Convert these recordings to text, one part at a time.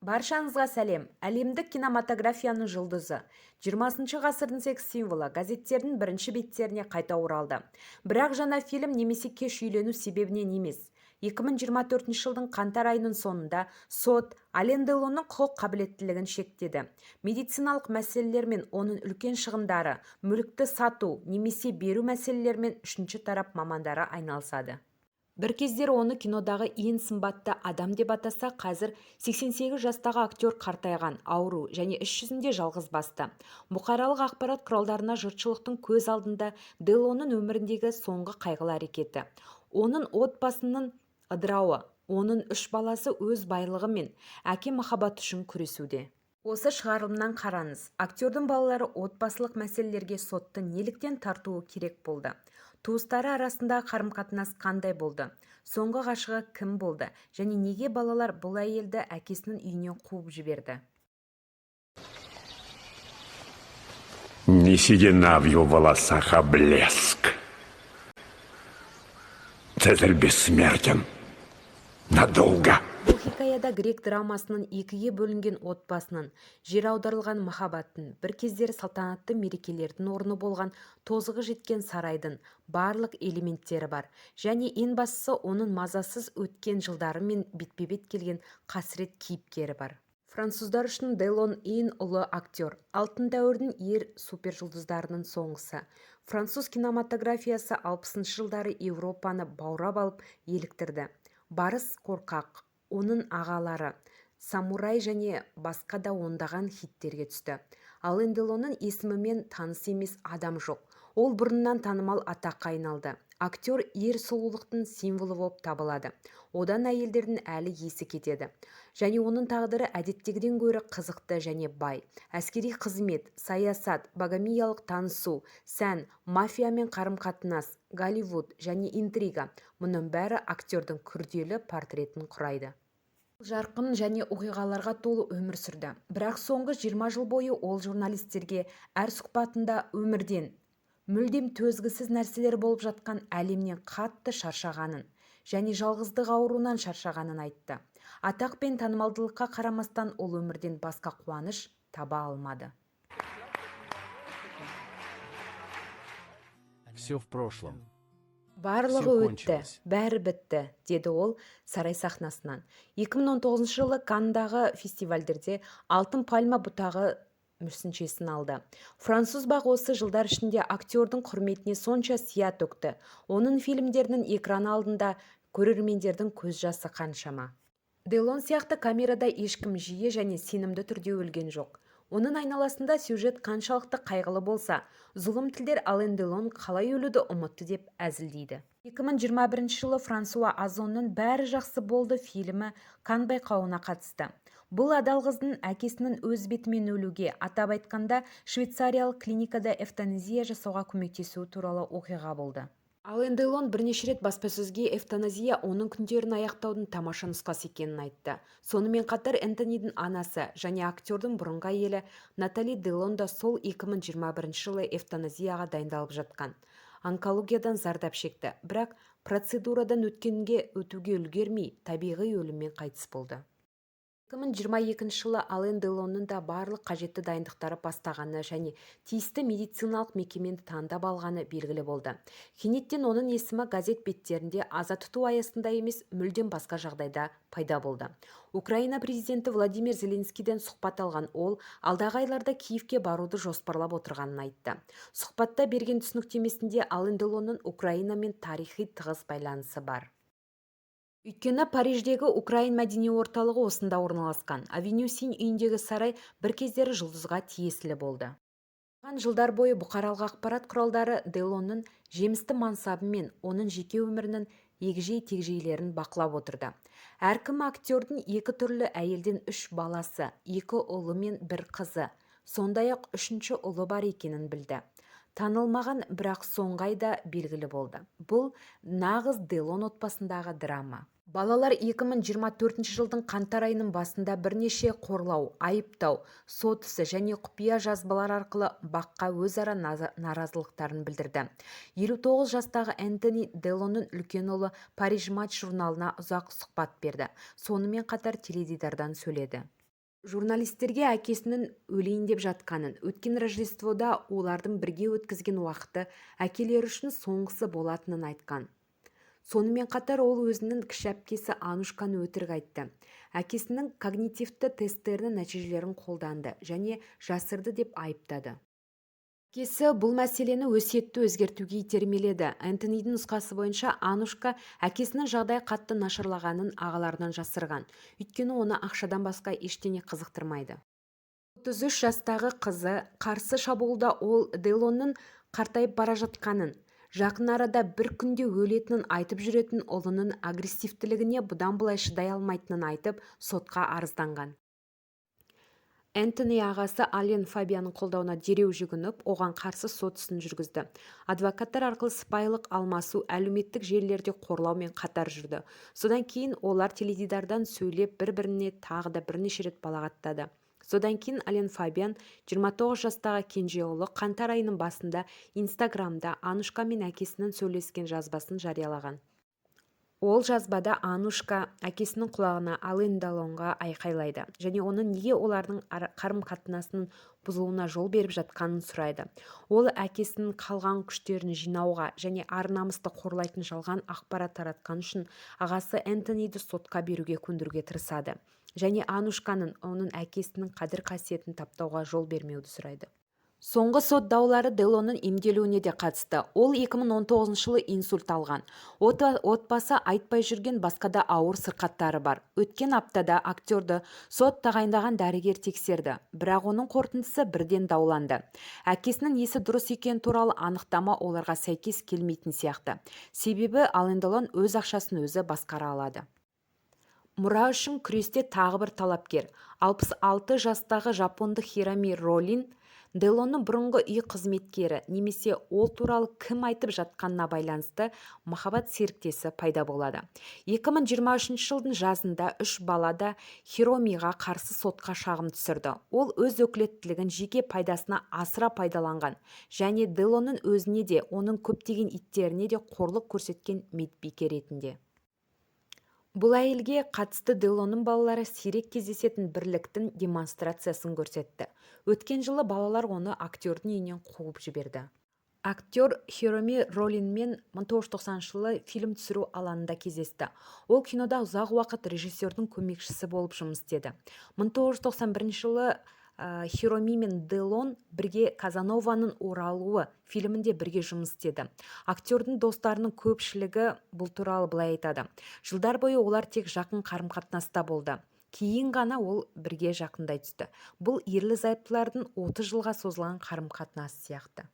Баршаңызға сәлем. Әлемдік кинематографияның жұлдызы, 20 ғасырдың секс символы газеттердің бірінші беттеріне қайта оралды. Бірақ жаңа фильм немесе кеш үйлену себебінен емес. 2024 жылдың қаңтар айының соңында сот Ален Делонның құқық қабілеттілігін шектеді. Медициналық мәселелер мен оның үлкен шығындары, мүлікті сату немесе беру мәселелерімен үшінші тарап мамандары айналысады. Бір кездері оны кинодағы ең сымбатты адам деп атаса, қазір 88 жастағы актер қартайған, ауру және іс жүзінде жалғыз басты. Бұқаралық ақпарат құралдарына жұртшылықтың көз алдында Делонның өміріндегі соңғы қайғылы әрекеті. Оның отбасының ыдырауы, оның 3 баласы өз байлығы мен әке махаббаты үшін күресуде. Осы шығарылымнан қараңыз, актердің балалары отбасылық мәселелерге сотты неліктен тартуы керек болды? Туыстары арасындағы қарым-қатынас қандай болды? Соңғы ғашығы кім болды? Және неге балалар бұл әйелді әкесінің үйінен қуып жіберді? Не седина в его волосах, а блеск. Цезарь бессмертен. Надолго. Бұл хикаяда грек драмасының екіге бөлінген отбасының, жер аударылған махаббаттың, бір кездері салтанатты мерекелердің орны болған тозығы жеткен сарайдың барлық элементтері бар. Және ең бастысы оның мазасыз өткен жылдары мен бетпе-бет келген қасірет кейіпкері бар. Француздар үшін Делон ең ұлы актер, алтын дәуірдің ер супержұлдыздарының соңғысы. Француз кинематографиясы 60-шы жылдары Еуропаны баурап алып еліктірді. Барыс қорқақ, оның ағалары, самурай және басқа да ондаған хиттерге түсті. Ален Делонның есімімен таныс емес адам жоқ. Ол бұрыннан танымал атаққа айналды. Актер ер сұлулықтың символы болып табылады. Одан әйелдердің әлі есі кетеді. Және оның тағдыры әдеттегіден гөрі қызықты және бай. Әскери қызмет, саясат, богемиялық танысу, сән, мафиямен қарым-қатынас, Голливуд және интрига. Мұның бәрі актердің күрделі портретін құрайды. Жарқын және оқиғаларға толы өмір сүрді. Бірақ соңғы 20 жыл бойы ол журналистерге әр сұхбатында өмірден мүлдем төзгісіз нәрселер болып жатқан әлемнен қатты шаршағанын және жалғыздық ауруынан шаршағанын айтты. Атақ пен танымалдылыққа қарамастан ол өмірден басқа қуаныш таба алмады. Все в прошлом. Барлығы өтті, бәрі бітті, деді ол сарай сахнасынан. 2019 жылы Канндағы фестивальдерде алтын пальма бұтағы мүсіншесін алды. Француз бақ осы жылдар ішінде актердің құрметіне сонша сия төкті. Оның фильмдерінің экран алдында көрермендердің көз жасы қаншама. Делон сияқты камерада ешкім жиі және сенімді түрде өлген жоқ. Оның айналасында сюжет қаншалықты қайғылы болса, зұлым тілдер Ален Делон қалай өлуді ұмытты деп әзілдейді. 2021 жылы Франсуа Озонның «Бәрі жақсы болды» фильмі Канн байқауына қатысты. Бұл адал қыздың әкесінің өз бетімен өлуге, атап айтқанда швейцариялық клиникада эвтаназия жасауға көмектесуі туралы оқиға болды. Ален Делон бірнеше рет баспасөзге эвтаназия оның күндерін аяқтаудың тамаша нұсқасы екенін айтты. Сонымен қатар Энтонидің анасы және актердің бұрынғы әйелі Натали Делон да сол 2021 жылы эвтаназияға дайындалып жатқан. Онкологиядан зардап шекті, бірақ процедурадан өтуге үлгермей табиғи өліммен қайтыс болды. 2022 жылы Ален Делонның да барлық қажетті дайындықтары бастағаны және тиісті медициналық мекемені таңдап алғаны белгілі болды. Кенеттен оның есімі газет беттерінде аза тұту аясында емес, мүлдем басқа жағдайда пайда болды. Украина президенті Владимир Зеленскийден сұхбат алған ол, алдағы айларда Киевке баруды жоспарлап отырғанын айтты. Сұхбатта берген түсініктемесінде Ален Делонның Украинамен тарихи тығыз байланысы бар. Өйткені Париждегі Украин мәдени орталығы осында орналасқан. Авеню Син үйіндегі сарай бір кездері жұлдызға тиесілі болды. Жылдар бойы бұқаралық ақпарат құралдары Делонның жемісті мансабы мен оның жеке өмірінің егжей-тегжейлерін бақылап отырды. Әркім актердің 2 түрлі әйелден 3 баласы, 2 ұлы мен 1 қызы, сондай-ақ 3-ші ұлы бар екенін білді. Танылмаған, бірақ соңғайда белгілі болды. Бұл нағыз Делон отбасындағы драма. Балалар 2024 жылдың қаңтар айының басында бірнеше қорлау, айыптау, сот ісі және құпия жазбалар арқылы баққа өзара наразылықтарын білдірді. 59 жастағы Энтони Делонның үлкен ұлы Париж Матч журналына ұзақ сұхбат берді. Сонымен қатар теледидардан сөйледі. Журналистерге әкесінің өлейін деп жатқанын, өткен Рождествода олардың бірге өткізген уақыты әкелері үшін соңғысы болатынын айтқан. Сонымен қатар ол өзінің кіші әпкесі Анушканы өтірік айтты. Әкесінің когнитивті тесттерінің нәтижелерін қолданды және жасырды деп айыптады. Әкесі бұл мәселені өсиетті өзгертуге итермеледі. Энтонидің нұсқасы бойынша Анушка әкесінің жағдай қатты нашарлағанын ағаларынан жасырған. Өйткені оны ақшадан басқа ештеңе қызықтырмайды. 33 жастағы қызы қарсы шабуылда ол Делонның қартайып бара жатқанын, жақын арада бір күнде өлетінін айтып жүретін ұлының агрессивтілігіне бұдан былай шыдай алмайтынын айтып, сотқа арызданған. Энтони ағасы Ален Фабианның қолдауына дереу жүгініп, оған қарсы сот ісін жүргізді. Адвокаттар арқылы сыпайылық алмасу әлеуметтік желілерде қорлаумен қатар жүрді. Содан кейін олар теледидардан сөйлеп бір-біріне тағы да бірнеше рет балағаттады. Содан кейін Ален Фабиан 29 жастағы кенже ұлы қаңтар айының басында Инстаграмда Анушка мен әкесінің сөйлескен жазбасын жариялаған. Ол жазбада Анушка әкесінің құлағына Ален Делонға айқайлайды және оның неге олардың қарым-қатынасының бұзылуына жол беріп жатқанын сұрайды. Ол әкесінің қалған күштерін жинауға және ар-намысты қорлайтын жалған ақпарат таратқаны үшін ағасы Энтониді сотқа беруге көндіруге тырысады және Анушканың оның әкесінің қадір-қасиетін таптауға жол бермеуді сұрайды. Соңғы сот даулары Делонның емделуіне де қатысты. Ол 2019 жылы инсульт алған. Отбасы айтпай жүрген басқа да ауыр сырқаттары бар. Өткен аптада актерді сот тағайындаған дәрігер тексерді, бірақ оның қорытындысы бірден дауланды. Әкесінің есі дұрыс екені туралы анықтама оларға сәйкес келмейтін сияқты. Себебі Ален Делон өз ақшасын өзі басқара алады. Мұра үшін күресте тағы бір талапкер. 66 жастағы жапондық Хироми Ролин Делонның бұрынғы үй қызметкері немесе ол туралы кім айтып жатқанына байланысты махаббат серіктесі пайда болады. 2023 жылдың жазында 3 бала да Хиромиға қарсы сотқа шағым түсірді. Ол өз өкілеттілігін жеке пайдасына асыра пайдаланған және Делонның өзіне де, оның көптеген иттеріне де қорлық көрсеткен медбике ретінде. Бұл әйелге қатысты Делонның балалары сирек кездесетін бірліктің демонстрациясын көрсетті. Өткен жылы балалар оны актердің үйінен қуып жіберді. Актер Хироми Ролинмен 1990 жылы фильм түсіру алаңында кездесті. Ол кинода ұзақ уақыт режиссердің көмекшісі болып жұмыс істеді. 1991 жылы Хироми мен Делон бірге Казанованың оралуы фильмінде бірге жұмыс істеді. Актердің достарының көпшілігі бұл туралы былай айтады. Жылдар бойы олар тек жақын қарым-қатынаста болды. Кейін ғана ол бірге жақындай түсті. Бұл ерлі-зайыптылардың 30 жылға созылған қарым-қатынасы сияқты.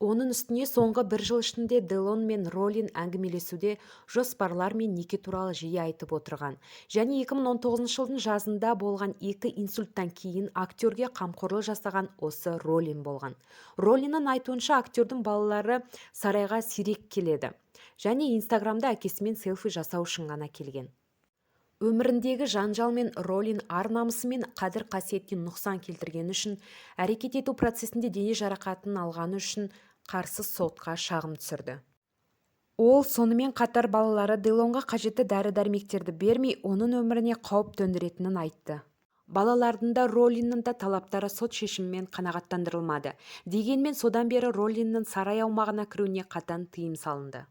Оның үстіне соңғы бір жыл ішінде Делон мен Ролин әңгімелесуде жоспарлар мен неке туралы жиі айтып отырған. Және 2019 жылдың жазында болған 2 инсульттан кейін актерге қамқорлық жасаған осы Ролин болған. Ролиннің айтуынша актердің балалары сарайға сирек келеді және Инстаграмда әкесімен селфи жасау үшін ғана келген. Өміріндегі жанжал мен Ролин ар-намысы мен қадір-қасиетіне нұқсан келтіргені үшін, әрекет ету процесінде дене жарақатын алғаны үшін қарсы сотқа шағым түсірді. Ол сонымен қатар балалары Делонға қажетті дәрі-дәрмектерді бермей, оның өміріне қауіп төндіретінін айтты. Балалардың да Ролиннің да талаптары сот шешімімен қанағаттандырылмады. Дегенмен содан бері Ролиннің сарай аумағына кіруіне қатаң тыйым салынды.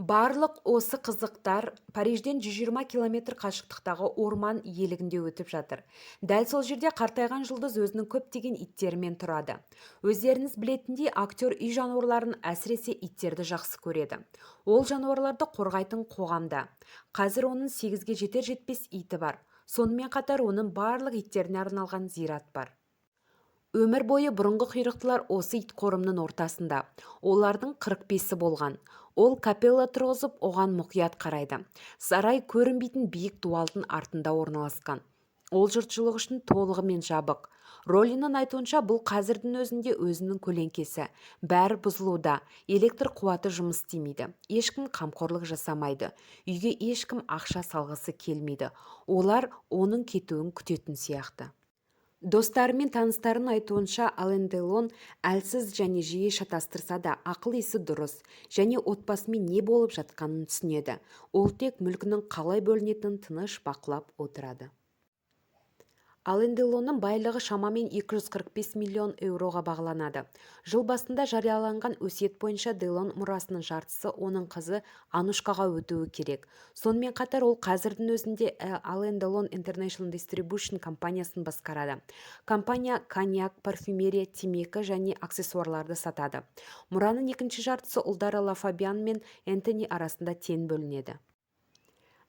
Барлық осы қызықтар Парижден 120 километр қашықтықтағы орман иелігінде өтіп жатыр. Дәл сол жерде қартайған жұлдыз өзінің көптеген иттерімен тұрады. Өздеріңіз білетіндей, актер үй жануарларын, әсіресе иттерді жақсы көреді. Ол жануарларды қорғайтын қоғамда. Қазір оның 8-ге жетер-жетпес иті бар. Сонымен қатар оның барлық иттеріне арналған зират бар. Өмір бойы бұрынғы құйрықтылар осы ит қорымның ортасында. Олардың 45-і болған. Ол капелла тұрғызып, оған мұқият қарайды. Сарай көрінбейтін биік дуалдың артында орналасқан. Ол жұртшылық үшін толығымен жабық. Ролиннің айтуынша бұл қазірдің өзінде өзінің көлеңкесі. Бәрі бұзылуда, электр қуаты жұмыс істемейді. Ешкім қамқорлық жасамайды. Үйге ешкім ақша салғысы келмейді. Олар оның кетуін күтетін сияқты. Достары мен таныстарын айтуынша Ален Делон әлсіз және жиі шатастырса да ақыл-есі дұрыс және отбасымен не болып жатқанын түсінеді. Ол тек мүлкінің қалай бөлінетінін тыныш бақылап отырады. Ален Делонның байлығы шамамен 245 миллион еуроға бағаланады. Жыл басында жарияланған өсиет бойынша Делон мұрасының жартысы оның қызы Анушкаға өтуі керек. Сонымен қатар ол қазірдің өзінде Ален Делон International Distribution компаниясын басқарады. Компания коньяк, парфюмерия, темекі және аксессуарларды сатады. Мұраның екінші жартысы ұлдары Ла Фабиан мен Энтони арасында тең бөлінеді.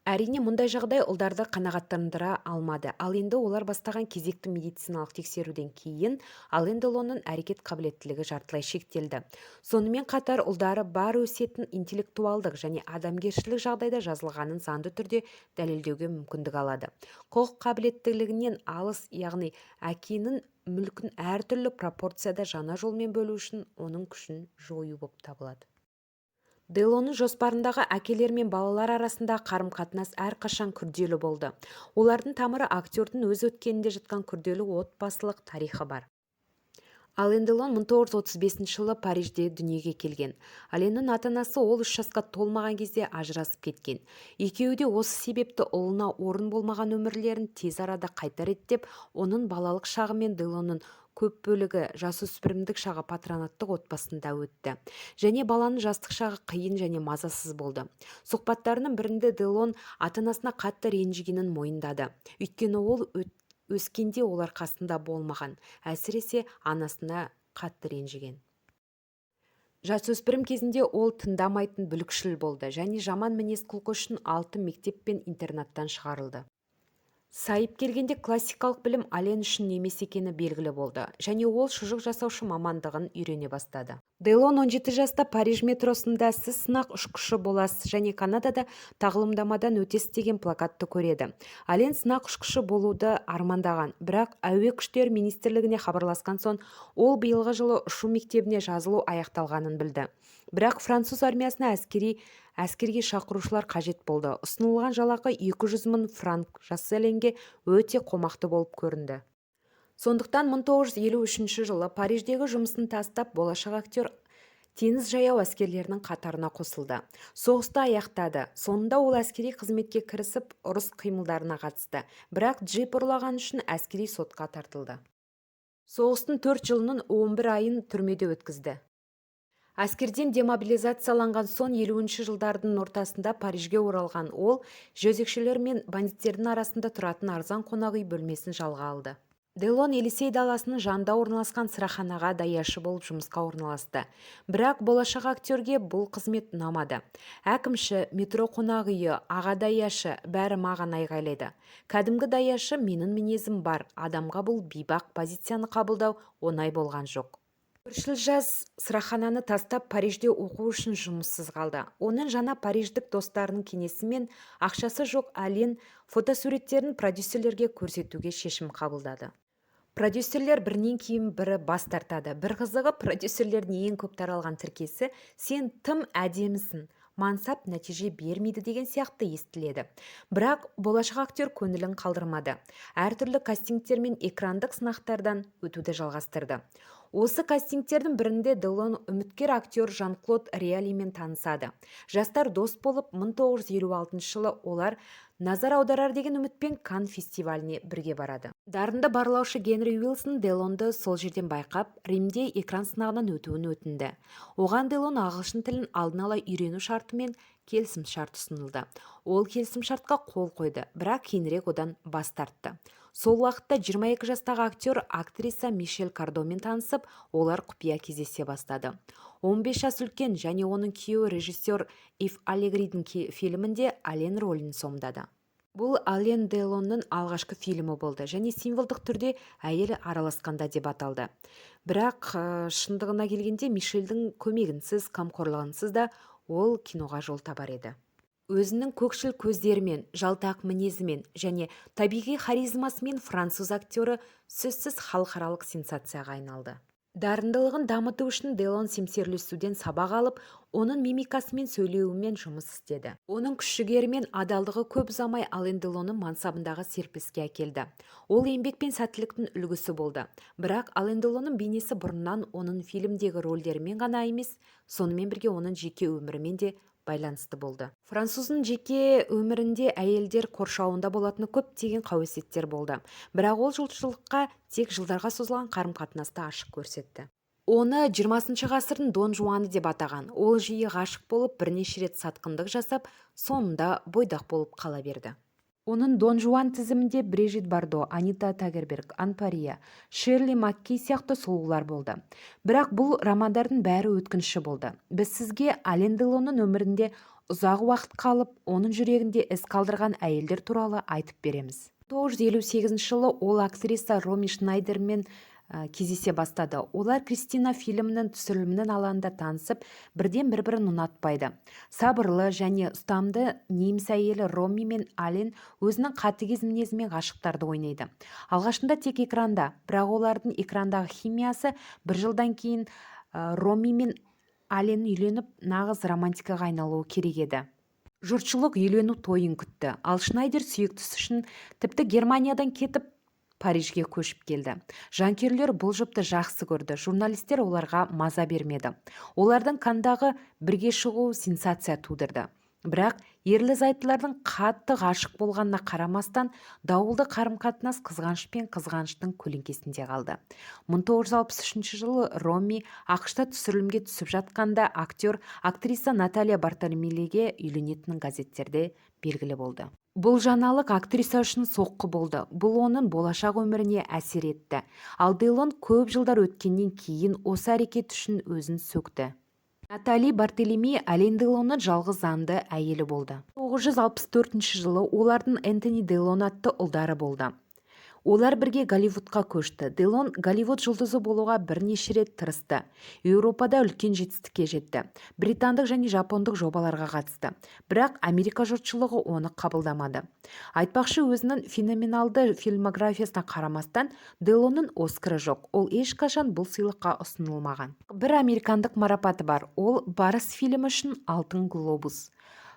Әрине, мұндай жағдай ұлдарды қанағаттандыра алмады. Ал енді олар бастаған кезекті медициналық тексеруден кейін Ален Делонның әрекет қабілеттілігі жартылай шектелді. Сонымен қатар ұлдары бар өсиетін интеллектуалдық және адамгершілік жағдайда жазылғанын заңды түрде дәлелдеуге мүмкіндік алады. Құқық қабілеттілігінен алыс, яғни әкенің мүлкін әртүрлі пропорцияда жаңа жолмен бөлу үшін оның күшін жою болып табылады. Делонның жоспарындағы әкелер мен балалар арасындағы қарым-қатынас әрқашан күрделі болды. Олардың тамыры актердің өз өткенінде жатқан күрделі отбасылық тарихы бар. Ален Делон 1935 жылы Парижде дүниеге келген. Аленнің ата-анасы ол 3 жасқа толмаған кезде ажырасып кеткен. Екеуі де осы себепті ұлына орын болмаған өмірлерін тез арада қайта реттеп, оның балалық шағы мен Делонның көп бөлігі жасөспірімдік шағы патронаттық отбасында өтті. Және баланың жастық шағы қиын және мазасыз болды. Сұхбаттарының бірінде Делон ата-анасына қатты ренжігенін мойындады. Өйткені ол өскенде олар қасында болмаған, әсіресе анасына қатты ренжіген. Жасөспірім кезінде ол тыңдамайтын бүлікшіл болды және жаман мінез құлқы үшін 6 мектеп пен интернаттан шығарылды. Сайып келгенде классикалық білім Ален үшін емес екені белгілі болды және ол шұжық жасаушы мамандығын үйрене бастады. Делон 17 жаста Париж метросында "Сіз сынақ ұшқышы боласыз және Канадада тағылымдамадан өтесіз" деген плакатты көреді. Ален сынақ ұшқышы болуды армандаған, бірақ әуе күштері министрлігіне хабарласқан соң ол биылғы жылы ұшу мектебіне жазылу аяқталғанын білді. Бірақ француз армиясына әскерге шақырушылар қажет болды. Ұсынылған жалақы 200 000 франк жас Аленге өте қомақты болып көрінді. Сондықтан 1953 жылы Париждегі жұмысын тастап, болашақ актер теңіз жаяу әскерлерінің қатарына қосылды. Соғысты аяқтады. Соңында ол әскери қызметке кірісіп, ұрыс қимылдарына қатысты. Бірақ джип ұрлаған үшін әскери сотқа тартылды. Соғыстың 4 жылының 11 айын түрмеде өткізді. Әскерден демобилизацияланған соң 50-ші жылдардың ортасында Парижге оралған ол, жезөкшелер мен бандиттердің арасында тұратын арзан қонақ үй бөлмесін жалға алды. Делон Елисей даласының жанында орналасқан сыраханаға даяшы болып жұмысқа орналасты. Бірақ болашақ актерге бұл қызмет ұнамады. Әкімші, метро қонақ үйі, аға даяшы бәрі маған айғайлайды. Кәдімгі даяшы менің мінезім бар, адамға бұл бейбақ позицияны қабылдау оңай болған жоқ. Көршіл жас сырахананы тастап Парижде оқу үшін жұмыссыз қалды. Оның жаңа париждік достарының кеңесімен ақшасы жоқ Ален фотосуреттерін продюсерлерге көрсетуге шешім қабылдады. Продюсерлер бірінен кейін бірі бас тартады. Бір қызығы, продюсерлердің ең көп таралған тіркесі "Сен тым әдемісің, мансап нәтиже бермейді" деген сияқты естіледі. Бірақ болашақ актер көңілін қалдырмады. Әртүрлі кастингтер мен экрандық сынақтардан өтуді жалғастырды. Осы кастингтердің бірінде Делон үміткер актер Жан-Клод Риалимен танысады. Жастар дос болып, 1956 жылы олар назар аударар деген үмітпен Канн фестиваліне бірге барады. Дарынды барлаушы Генри Уилсон Делонды сол жерден байқап, Римде экран сынағынан өтуін өтінді. Оған Делон ағылшын тілін алдын ала үйрену шартымен келісім шарт ұсынылды. Ол келісім шартқа қол қойды, бірақ кейінірек одан бас тартты. Сол уақытта 22 жастағы актер актриса Мишель Кардомен танысып, олар құпия кездесе бастады. 15 жас үлкен және оның күйеуі режиссер Ив Аллегридің фильмінде Ален рөлін сомдады. Бұл Ален Делонның алғашқы фильмі болды және символдық түрде әйел араласқанда деп аталды. Бірақ шындығына келгенде Мишельдің көмегінсіз, қамқорлығынсыз да ол киноға жол табар еді. Өзінің көкшіл көздерімен, жалтақ мінезімен және табиғи харизмасымен француз актері сөзсіз халықаралық сенсацияға айналды. Дарындылығын дамыту үшін Делон семсерлесуден сабақ алып, оның мимикасымен сөйлеуімен жұмыс істеді. Оның күш-жігері мен адалдығы көп ұзамай Ален Делонның мансабындағы серпіліске әкелді. Ол еңбек пен сәттіліктің үлгісі болды. Бірақ Ален Делонның бейнесі бұрыннан оның фильмдегі рөлдерімен ғана емес, сонымен бірге оның жеке өмірімен де байланысты болды. Француздың жеке өмірінде әйелдер қоршауында болатын көптеген қауесеттер болды. Бірақ ол жұртшылыққа тек жылдарға созылған қарым-қатынасты ашық көрсетті. Оны 20 ғасырдың Дон Жуаны деп атаған. Ол жиі ғашық болып, бірнеше рет сатқындық жасап, соңында бойдақ болып қала берді. Оның Дон Жуан тізімінде Брижит Бардо, Анита Тагерберг, Ан Пария, Шерли Маккей сияқты сұлулар болды. Бірақ бұл романдардың бәрі өткінші болды. Біз сізге Ален Делонның өмірінде ұзақ уақыт қалып, оның жүрегінде із қалдырған әйелдер туралы айтып береміз. 1958 жылы ол актриса Роми Шнайдермен кездесе бастады. Олар Кристина фильмінің түсірілімінің алаңында танысып, бірден бір-бірін ұнатпайды. Сабырлы және ұстамды неміс әйелі Роми мен Ален өзінің қатыгез мінезімен ғашықтарды ойнайды. Алғашында тек экранда, бірақ олардың экрандағы химиясы бір жылдан кейін Роми мен Ален үйленіп, нағыз романтикаға айналуы керек еді. Жұртшылық үйлену тойын күтті. Ал Шнайдер сүйіктісі үшін тіпті Германиядан кетіп Парижге көшіп келді. Жанкүйерлер бұл жұпты жақсы көрді. Журналистер оларға маза бермеді. Олардың Кандағы бірге шығуы сенсация тудырды. Бірақ ерлі-зайыптылардың қатты ғашық болғанына қарамастан, дауылды қарым-қатынас қызғаныш пен қызғаныштың көлеңкесінде қалды. 1963 жылы Роми ақш-та түсірілімге түсіп жатқанда актриса Наталья Бартоломеге үйленетінін газеттерде белгілі болды. Бұл жаңалық актриса үшін соққы болды. Бұл оның болашақ өміріне әсер етті. Ал Делон көп жылдар өткеннен кейін осы әрекет үшін өзін сөкті. Натали Бартоломе Ален Делонның жалғыз заңды әйелі болды. 1964 жылы олардың Энтони Делон атты ұлдары болды. Олар бірге Голливудқа көшті. Делон Голливуд жұлдызы болуға бірнеше рет тырысты. Еуропада үлкен жетістікке жетті. Британдық және жапондық жобаларға қатысты. Бірақ Америка жұртшылығы оны қабылдамады. Айтпақшы, өзінің феноменалды фильмографиясына қарамастан, Делонның Оскары жоқ. Ол ешқашан бұл сыйлыққа ұсынылмаған. Бір американдық марапаты бар. Ол Барыс фильмі үшін Алтын глобус.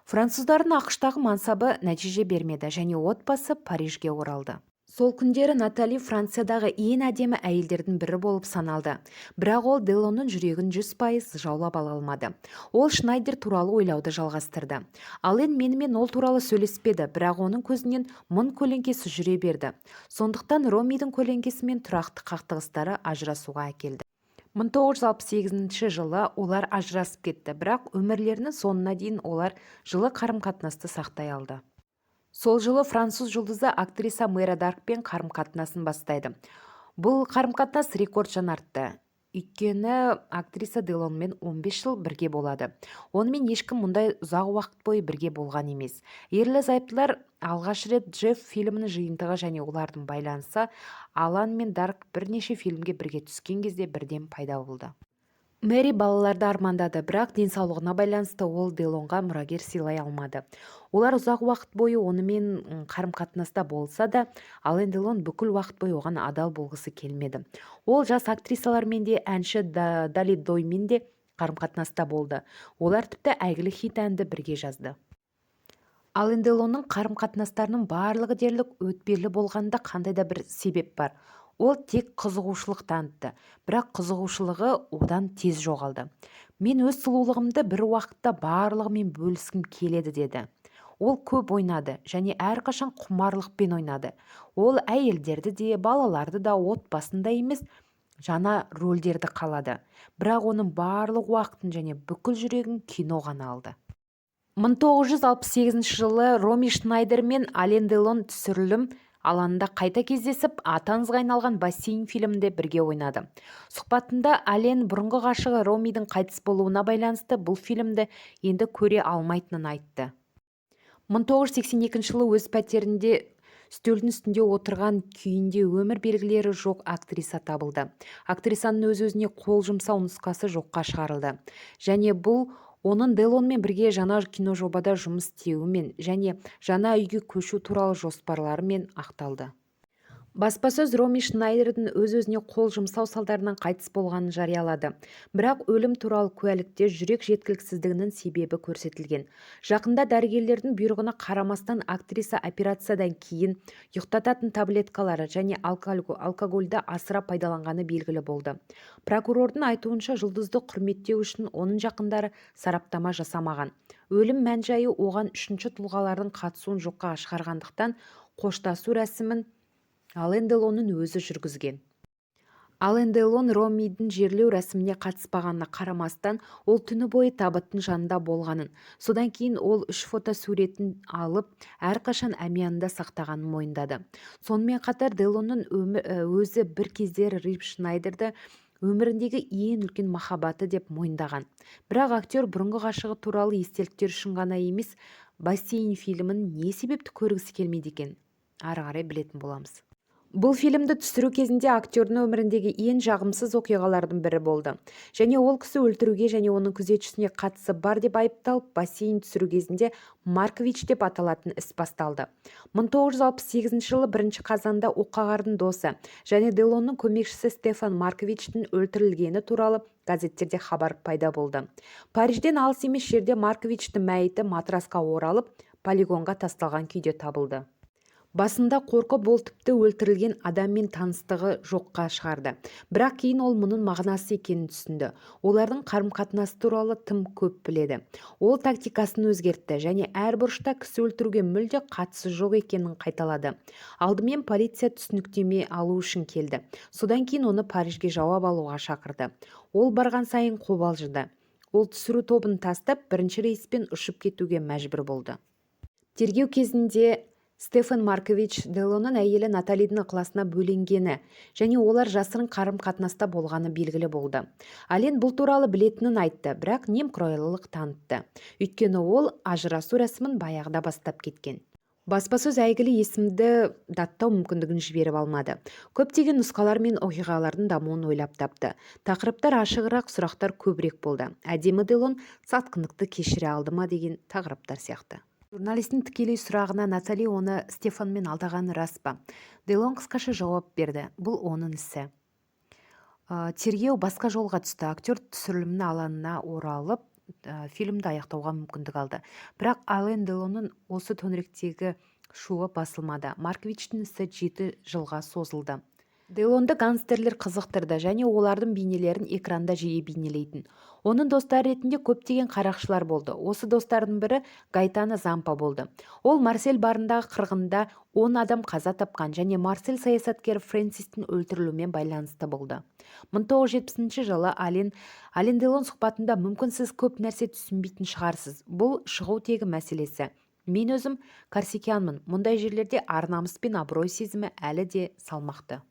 Француздардың ақш-тағы мансабы нәтиже бермеді және отбасы Парижге оралды. Сол күндері Натали Франциядағы ең әдемі әйелдердің бірі болып саналды. Бірақ ол Делонның жүрегін 100% жаулап ала алмады. Ол Шнайдер туралы ойлауды жалғастырды. Ален менімен ол туралы сөйлеспеді, бірақ оның көзінен мұң көлеңкесі жүре берді. Сондықтан Ромидің көлеңкесімен тұрақты қақтығыстары ажырасуға әкелді. 1968 жылы олар ажырасып кетті, бірақ өмірлерінің соңына дейін олар жылы қарым-қатынасты сақтай алды. Сол жылы француз жұлдызы актриса Мэра Даркпен қарым-қатынасын бастайды. Бұл қарым-қатынас рекорд жаңартты. Өйткені актриса Делонмен 15 жыл бірге болады. Онымен ешкім мұндай ұзақ уақыт бойы бірге болған емес. Ерлі-зайыптылар алғаш рет Джефф фильмінің жиынтығы және олардың байланысы Алан мен Дарк бірнеше фильмге бірге түскен кезде бірден пайда болды. Мэри балаларды армандады, бірақ денсаулығына байланысты ол Делонға мұрагер сыйлай алмады. Олар ұзақ уақыт бойы онымен қарым-қатынаста болса да, Ален Делон бүкіл уақыт бойы оған адал болғысы келмеді. Ол жас актрисалармен де, әнші Дали Доймен де қарым-қатынаста болды. Олар тіпті әйгілі хит әнді бірге жазды. Ален Делонның қарым-қатынастарының барлығы дерлік өтпелі болғанда қандай да бір себеп бар. Ол тек қызығушылық танытты, бірақ қызығушылығы одан тез жоғалды. Мен өз сұлулығымды бір уақытта барлығымен бөліскім келеді деді. Ол көп ойнады және әрқашан құмарлықпен ойнады. Ол әйелдерді де, балаларды да, отбасын да емес, жаңа рөлдерді қалады. Бірақ оның барлық уақытын және бүкіл жүрегін кино ғана алды. 1968 жылы Роми Шнайдер мен Ален Делон түсірілім алаңында қайта кездесіп, аты аңызға айналған бассейн фильмінде бірге ойнады. Сұхбатында Ален бұрынғы ғашығы Ромидің қайтыс болуына байланысты бұл фильмді енді көре алмайтынын айтты. 1982 жылы өз пәтерінде үстелдің үстінде отырған күйінде өмір белгілері жоқ актриса табылды. Актрисаның өз-өзіне қол жұмсау нұсқасы жоққа шығарылды. Және бұл оның Делонмен бірге жаңа киножобада жұмыс істеуімен және жаңа үйге көшу туралы жоспарларымен ақталды. Баспасөз Роми Шнайдердің өз-өзіне қол жұмсау салдарынан қайтыс болғанын жариялады. Бірақ өлім туралы куәлікте жүрек жеткіліксіздігінің себебі көрсетілген. Жақында дәрігерлердің бұйрығына қарамастан актриса операциядан кейін ұйықтататын таблеткалары және алкогольді асыра пайдаланғаны белгілі болды. Прокурордың айтуынша жұлдызды құрметтеу үшін оның жақындары сараптама жасамаған. Өлім мән-жайы оған үшінші тұлғалардың қатысуын жоққа шығарғандықтан қоштасу рәсімін Ален Делонның өзі жүргізген. Ален Делон Ромидің жерлеу рәсіміне қатыспағанына қарамастан, ол түні бойы табыттың жанында болғанын, содан кейін ол 3 фотосуретін алып, әрқашан әмиянында сақтағанын мойындады. Сонымен қатар Делонның өзі бір кездері Рип Шнайдерді өміріндегі ең үлкен махаббаты деп мойындаған. Бірақ актер бұрынғы ғашығы туралы естеліктер үшін ғана емес, бассейн фильмін не себепті көргісі келмейді екен? Ары қарай білетін боламыз. Бұл фильмді түсіру кезінде актердің өміріндегі ең жағымсыз оқиғалардың бірі болды. Және ол кісі өлтіруге және оның күзетшісіне қатысы бар деп айыпталып, бассейн түсіру кезінде Маркович деп аталатын іс басталды. 1968 жылы 1 қазанда оқағардың досы және Делонның көмекшісі Стефан Марковичтің өлтірілгені туралы газеттерде хабар пайда болды. Парижден алыс емес жерде Марковичтің мәйіті матрасқа оралып, полигонға тасталған күйде табылды. Басында қорқып ол тіпті өлтірілген адаммен таныстығы жоққа шығарды. Бірақ кейін ол мұның мағынасы екенін түсінді. Олардың қарым-қатынасы туралы тым көп біледі. Ол тактикасын өзгертті және әр бұрышта кісі өлтіруге мүлде қатысы жоқ екенін қайталады. Алдымен полиция түсініктеме алу үшін келді. Содан кейін оны Парижге жауап алуға шақырды. Ол барған сайын қобалжыды. Ол түсіру тобын тастап, бірінші рейспен ұшып кетуге мәжбүр болды. Тергеу кезінде Стефан Маркович Делонның әйелі Наталидің ықыласына бөленгені және олар жасырын қарым-қатынаста болғаны белгілі болды. Ален бұл туралы білетінін айтты, бірақ немқұрайлылық танытты. Өйткені ол ажырасу рәсімін баяғыда бастап кеткен. Баспасөз әйгілі есімді даттау мүмкіндігін жіберіп алмады. Көптеген нұсқалар мен оқиғалардың дамуын ойлап тапты. Тақырыптар ашығырақ, сұрақтар көбірек болды. Әдемі Делон сатқындықты кешіре алды ма деген тақырыптар сияқты. Журналистің тікелей сұрағына Натали оны Стефанмен алдағаны рас па? Делон қысқаша жауап берді. Бұл оның ісі. Тергеу басқа жолға түсті. Актер түсірілімнің алаңына оралып, фильмді аяқтауға мүмкіндік алды. Бірақ Ален Делонның осы төңіректегі шуы басылмады. Марковичтің ісі 7 жылға созылды. Делонды гангстерлер қызықтырды және олардың бейнелерін экранда жиі бейнелейтін. Оның достары ретінде көптеген қарақшылар болды. Осы достардың бірі Гайтано Зампа болды. Ол Марсель барындағы қырғында 10 адам қаза тапқан және Марсель саясаткері Фрэнсистің өлтірілуімен байланысты болды. 1970 жылы Ален Делон сұхбатында мүмкін сіз көп нәрсе түсінбейтін шығарсыз. Бұл шығу тегі мәселесі. Мен өзім корсикянмын. Мұндай жерлерде ар-намыс пен абырой сезімі әлі де салмақты.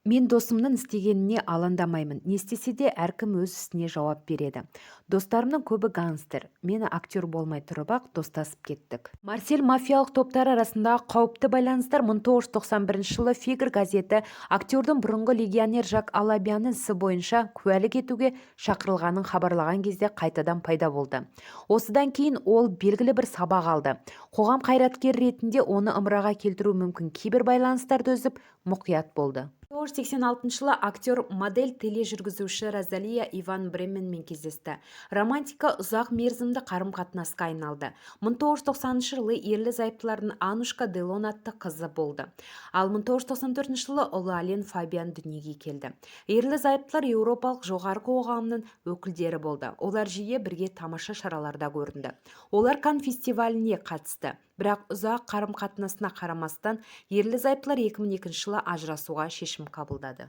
Мен досымның істегеніне алаңдамаймын. Не істесе де әркім өз ісіне жауап береді. Достарымның көбі гангстер. Мені актер болмай тұрып-ақ достасып кеттік. Марсель мафиялық топтары арасындағы қауіпті байланыстар 1991 жылы Фигр газеті актердің бұрынғы легионер Жак Алабияның ісі бойынша куәлік етуге шақырылғанын хабарлаған кезде қайтадан пайда болды. Осыдан кейін ол белгілі бір сабақ алды. Қоғам қайраткері ретінде оны ымыраға келтіру мүмкін кейбір байланыстарды үзіп мұқият болды. 1986 жылы актер модель тележүргізуші Розалия Иван Бременмен кездесті. Романтика ұзақ мерзімді қарым-қатынасқа айналды. 1990 жылы ерлі зайыптылардың Анушка Делон атты қызы болды. Ал 1994 жылы ұлы Ален Фабиан дүниеге келді. Ерлі зайыптылар еуропалық жоғарғы қоғамның өкілдері болды. Олар жиі бірге тамаша шараларда көрінді. Олар Канн фестиваліне қатысты. Бірақ ұзақ қарым-қатынасына қарамастан, ерлі зайыптылар 2002 жылы ажырасуға шешім қабылдады.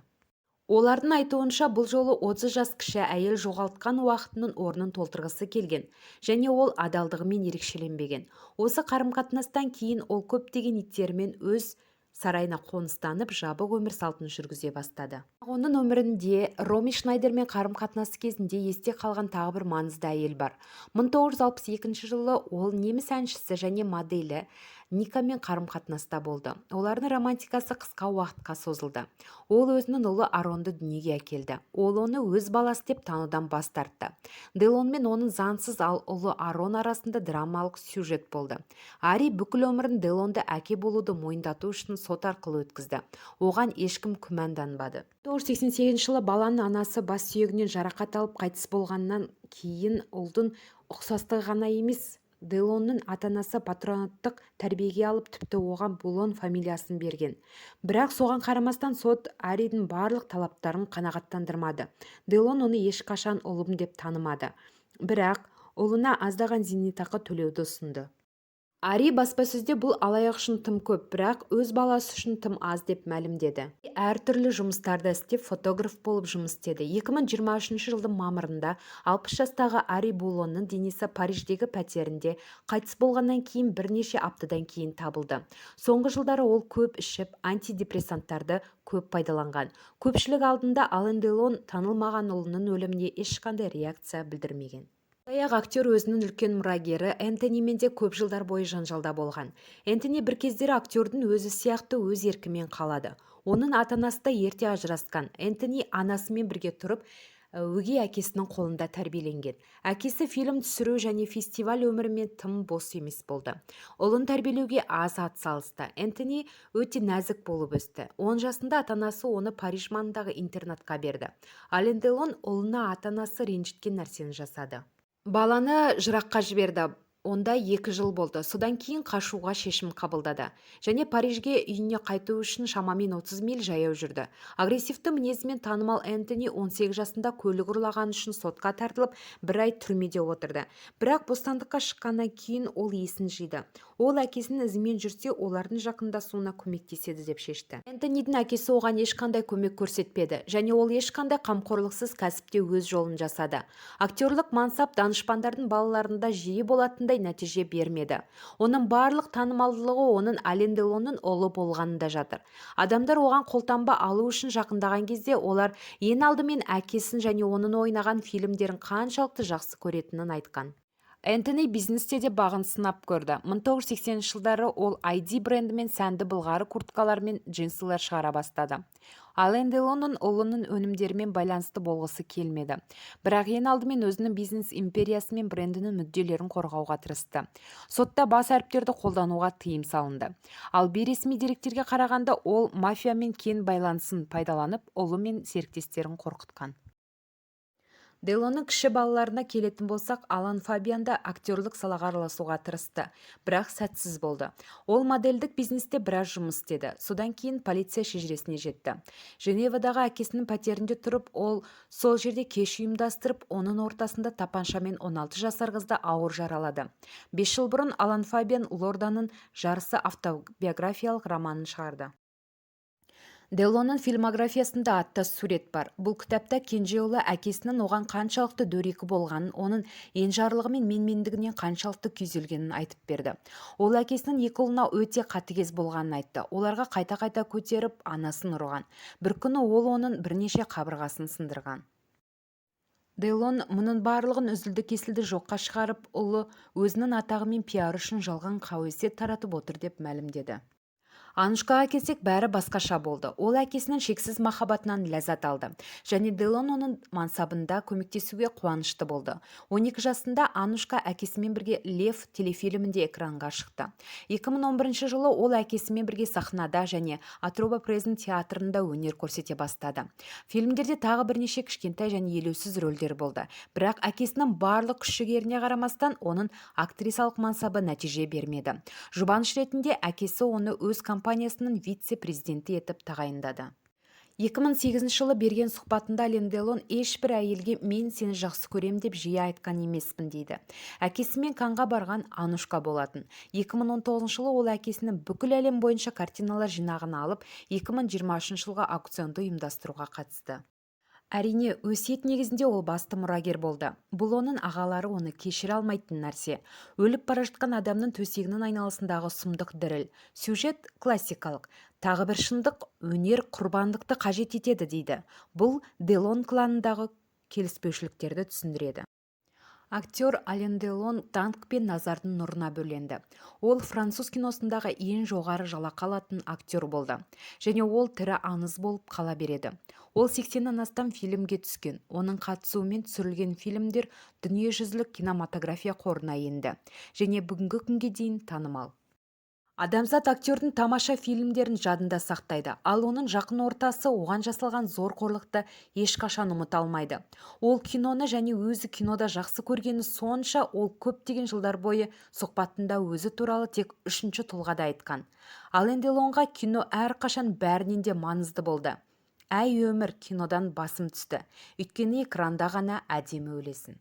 Олардың айтуынша бұл жолы 30 жас кіші әйел жоғалтқан уақытының орнын толтырғысы келген, және ол адалдығымен ерекшеленбеген. Осы қарым-қатынастан кейін ол көптеген иттерімен өз сарайына қоныстанып, жабық өмір салтын жүргізе бастады. Оның өмірінде Роми Шнайдермен қарым-қатынасы кезінде есте қалған тағы бір маңызды әйел бар. 1962 жылы ол неміс әншісі және моделі Никамен қарым-қатынаста болды. Олардың романтикасы қысқа уақытқа созылды. Ол өзінің ұлы Аронды дүниеге әкелді. Ол оны өз баласы деп танудан бас тартты. Делон мен оның заңсыз ұлы Арон арасында драмалық сюжет болды. Ари бүкіл өмірін Делонды әке болуды мойындату үшін сот арқылы өткізді. Оған ешкім күмәнданбады. 1988 жылы баланың анасы бас сүйегінен жарақат алып қайтыс болғаннан кейін ұлдың ұқсастығы ғана емес, Делонның ата-анасы патронаттық тәрбиеге алып, тіпті оған Булон фамилиясын берген. Бірақ соған қарамастан сот Аридің барлық талаптарын қанағаттандырмады. Делон оны ешқашан ұлым деп танымады. Бірақ ұлына аздаған зейнетақы төлеуді ұсынды. Ари баспасөзде бұл алаяқ үшін тым көп, бірақ өз баласы үшін тым аз деп мәлімдеді. Әртүрлі жұмыстарды істеп, фотограф болып жұмыс істеді. 2023 жылдың мамырында 60 жастағы Ари Булонның денесі Париждегі пәтерінде қайтыс болғаннан кейін бірнеше аптадан кейін табылды. Соңғы жылдары ол көп ішіп, антидепрессанттарды көп пайдаланған. Көпшілік алдында Ален Делон танылмаған ұлының өліміне ешқандай реакция білдірмеген. Сондай-ақ актер өзінің үлкен мұрагері Энтонимен де көп жылдар бойы жанжалда болған. Энтони бір кездері актердің өзі сияқты өз еркімен қалады. Оның ата-анасы да ерте ажырасқан. Энтони анасымен бірге тұрып, өгей әкесінің қолында тәрбиеленген. Әкесі фильм түсіру және фестиваль өмірімен тым бос емес болды. Ұлын тәрбиелеуге аз атсалысты. Энтони өте нәзік болып өсті. 10 жасында ата-анасы оны Париж маңындағы интернатқа берді. Ален Делон ұлына ата-анасы ренжіткен нәрсені жасады. Баланы жыраққа жіберді. Онда 2 жыл болды. Содан кейін қашуға шешім қабылдады. Және Парижге үйіне қайту үшін шамамен 30 миль жаяу жүрді. Агрессивті мінезімен танымал Энтони 18 жасында көлік ұрлаған үшін сотқа тартылып, 1 ай түрмеде отырды. Бірақ бостандыққа шыққаннан кейін ол есін жиды. Ол әкесінің ізімен жүрсе, олардың жақындасуына көмектеседі деп шешті. Энтонидің әкесі оған ешқандай көмек көрсетпеді, және ол ешқандай қамқорлықсыз кәсіпте өз жолын жасады. Актерлік мансап данышпандардың балаларында жиі болатындай нәтиже бермеді. Оның барлық танымалдылығы оның Ален Делонның ұлы болғанында жатыр. Адамдар оған қолтаңба алу үшін жақындаған кезде олар ең алдымен әкесін және оның ойнаған фильмдерін қаншалықты жақсы көретінін айтқан. Энтони бизнесте де бағын сынап көрді. 1980 жылдары ол ID брендімен сәнді былғары курткалар мен джинсылар шығара бастады. Ален Делонның ұлының өнімдерімен байланысты болғысы келмеді. Бірақ ең алдымен өзінің бизнес империясы мен брендінің мүдделерін қорғауға тырысты. Сотта бас әріптерді қолдануға тыйым салынды. Ал бейресми деректерге қарағанда ол мафиямен кен байланысын пайдаланып, ұлы мен серіктестерін қорқытқан. Делонның кіші балаларына келетін болсақ, Алан Фабиан да актерлік салаға араласуға тырысты, бірақ сәтсіз болды. Ол модельдік бизнесте біраз жұмыс істеді. Содан кейін полиция шежіресіне жетті. Женевадағы әкесінің пәтерінде тұрып, ол сол жерде кеш ұйымдастырып, оның ортасында тапаншамен 16 жасар қызды ауыр жаралады. 5 жыл бұрын Алан Фабиан Лорданың жарысы автобиографиялық романын шығарды. Делонның фильмографиясында аттас сурет бар. Бұл кітапта кенже ұлы әкесінің оған қаншалықты дөрекі болғанын, оның енжарлығы мен менмендігінен қаншалықты күйзелгенін айтып берді. Ол әкесінің 2 ұлына өте қатыгез болғанын айтты. Оларға қайта-қайта көтеріп, анасын ұрған. Bir күні ол оның бірнеше қабырғасын сындырған. Делон мұның барлығын үзілді-кесілді жоққа шығарып, ұлы өзінің атағы мен пиары үшін жалған қауесет таратып отыр деп мәлімдеді. Анушкаға келсек, бәрі басқаша болды. Ол әкесінің шексіз махаббатынан ләззат алды. Және Делон оның мансабында көмектесуге қуанышты болды. 12 жасында Анушка әкесімен бірге Лев телефильмінде экранға шықты. 2011 жылы ол әкесімен бірге сахнада және Атроба Презен театрында өнер көрсете бастады. Фильмдерде тағы бірнеше кішкентай және елеусіз рөлдер болды. Бірақ әкесінің барлық күш-жігеріне қарамастан, оның актрисалық мансабы нәтиже бермеді. Жұбаныш ретінде әкесі оны өз компаниясының вице-президенті етіп тағайындады. 2008 жылы берген сұхбатында Ален Делон ешбір әйелге мен сені жақсы көрем деп жиі айтқан емеспін дейді. Әкесімен Канға барған Анушка болатын. 2019 жылы ол әкесінің бүкіл әлем бойынша картиналар жинағын алып, 2023 жылға аукционды ұйымдастыруға қатысты. Әрине, өсиет негізінде ол басты мұрагер болды. Бұл оның ағалары оны кешіре алмайтын нәрсе. Өліп бара жатқан адамның төсегінің айналасындағы сұмдық діріл. Сюжет классикалық. Тағы бір шындық, өнер құрбандықты қажет етеді дейді. Бұл Делон кланындағы келіспеушіліктерді түсіндіреді. Актер Ален Делон танкпен назардың нұрына бөленді. Ол француз киносындағы ең жоғары жалақы алатын актер болды. Және ол тірі аңыз болып қала береді. Ол 80-нан астам фильмге түскен. Оның қатысуымен түсірілген фильмдер дүниежүзілік кинематография қорына енді. Және бүгінгі күнге дейін танымал. Адамзат актердің тамаша фильмдерін жадында сақтайды, ал оның жақын ортасы оған жасалған зор қорлықты ешқашан ұмыта алмайды. Ол киноны және өзі кинода жақсы көргені сонша, ол көптеген жылдар бойы сұхбатында өзі туралы тек үшінші тұлғада айтқан. Ален Делонға кино әрқашан бәрінен де маңызды болды. Әй өмір, кинодан басым түсті. Өйткені экранда ғана әдемі өлесің.